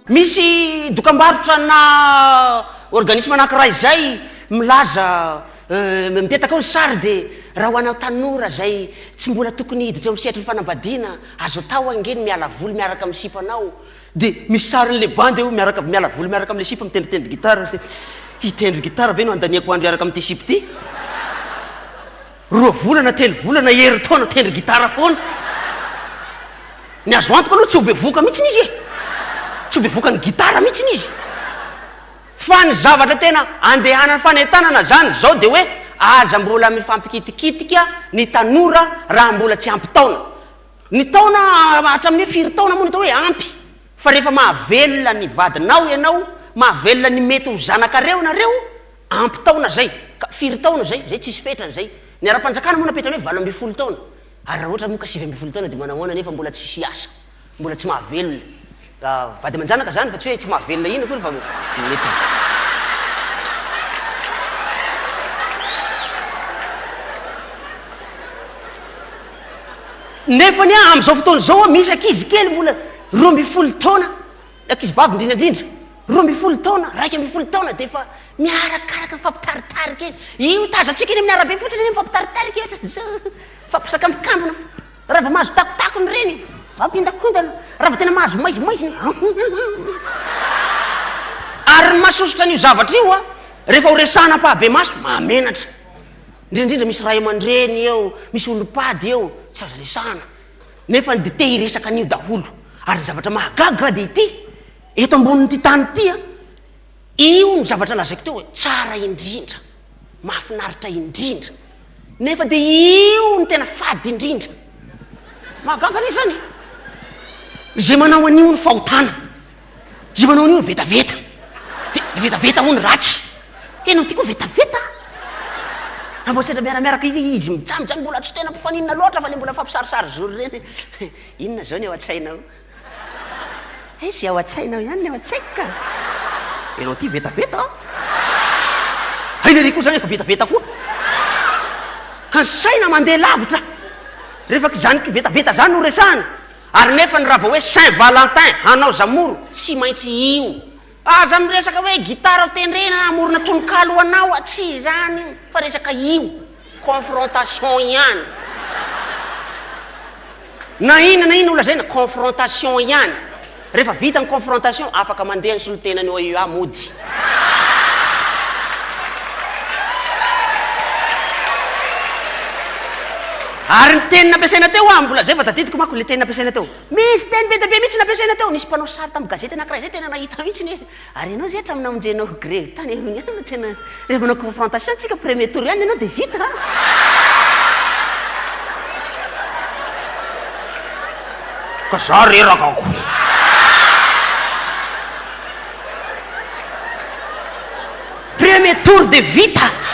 Misy dokam-barotra na organisme anankiray zay milaza mipetaka ao ny sary de raha ho anao tanora zay tsy mbola tokony hiditra amin'ny sehatry ny fanambadiana azo atao angeny mialavoly miaraka amin'ny sipanao de misy sarin'le bandy eo miaraka mialavoly miaraka amin'le sipa mitendritendry gitara hitendry gitara ve no andaniako andro miaraka amin'ity sipy ty 2 volana 3 volana hery taona tendry gitara foana ny azo antoko aloha tsy ho bevoka mihitsy izy tsy ho bevoka ny gitara mihitsy izy fa ny zavatra tena andehanany fanetanana zany zao de hoe aza mbola mifampikitikitika ny tanora raha mbola tsy ampy taona ny taona hatramin'ny 4 taona moa atao hoe ampy fa rehefa mahavelona ny vadinao ianao mahavelona ny mety ho zanakareo nareo ampy taona zay 4 taona zay tsisy fetrany zay ny ara-panjakana moa napetrany hoe 20 taona ary raha ohatra moa ka 20 taona de manahoana nefa mbola tsy siasa mbola tsy mahavelona vady aman-janaka zany fa tsy hoe tsy mahavelona ina koa fa mety nefa ny am'izao fotoana zao misy ankizy kely mbola 12 taona ankizy vavy indrindrandrindra 12 taona 1 taona de fa miarakaraka mifampitaritarika io tazatsika iny amin'ny arabe fotsiny iny mifampitaritarika fampisakamikambona raha va mahazo takotakony reny vampindakondana raha va tena mahazo maizimaiziny ary ny masosotra an'io zavatra io rehefa ho resana pahabe maso mahamenatra indrindrandrindra misy ray aman-dreny eo misy olom-pady eo tsy azo resana nefa de te hiresaka an'io daholo ary ny zavatra mahagaga de ity eto ambonin'ity tany tya io ny zavatra lazaiko teo hoe tsara indrindra mahafinaritra indrindra nefa de io ny tena fady indrindra mahagaga le zany zay manao an'io ny fahotana zay manao an'io ny vetaveta de vetaveta ho ny ratsy enao ty koa vetaveta na mbo setra miaramiaraka izy mijanojany mbola tsy tena mpifaninana loatra fa le mbola fampisarisary zory reny inona zao ny ao an-tsainao sy ao an-tsainao ihany ny ao an-tsaiko ka enao ty vetaveta hailele koa zany efa vetaveta koa ka ny saina mandeha lavitra rehefa zany vetaveta zany no resana ary nefa ny raha vao hoe Saint Valentin hanao zamoro tsy maintsy io aza miresaka hoe gitara tendrena amorona tononkalo anao tsy zany fa resaka io confrontation ihany na ina ola zay na confrontation ihany rehefa vita ny confrontation afaka mandeha ny solotenany oa mody ary ny teny nampiasaina teo mbola zay fa tadidiko mako le teny nampiasaina teo misy teny be de be mihitsy nampiasaina teo nisy mpanao sary tamin'ny gazety anankiray zay tena nahita mihitsy ary ianao zay hatraminao amonjenao gré tany iny tena rehefa manao confrontation tsika premier tour ihany ianao de vita ka za rerakako premier tour de vita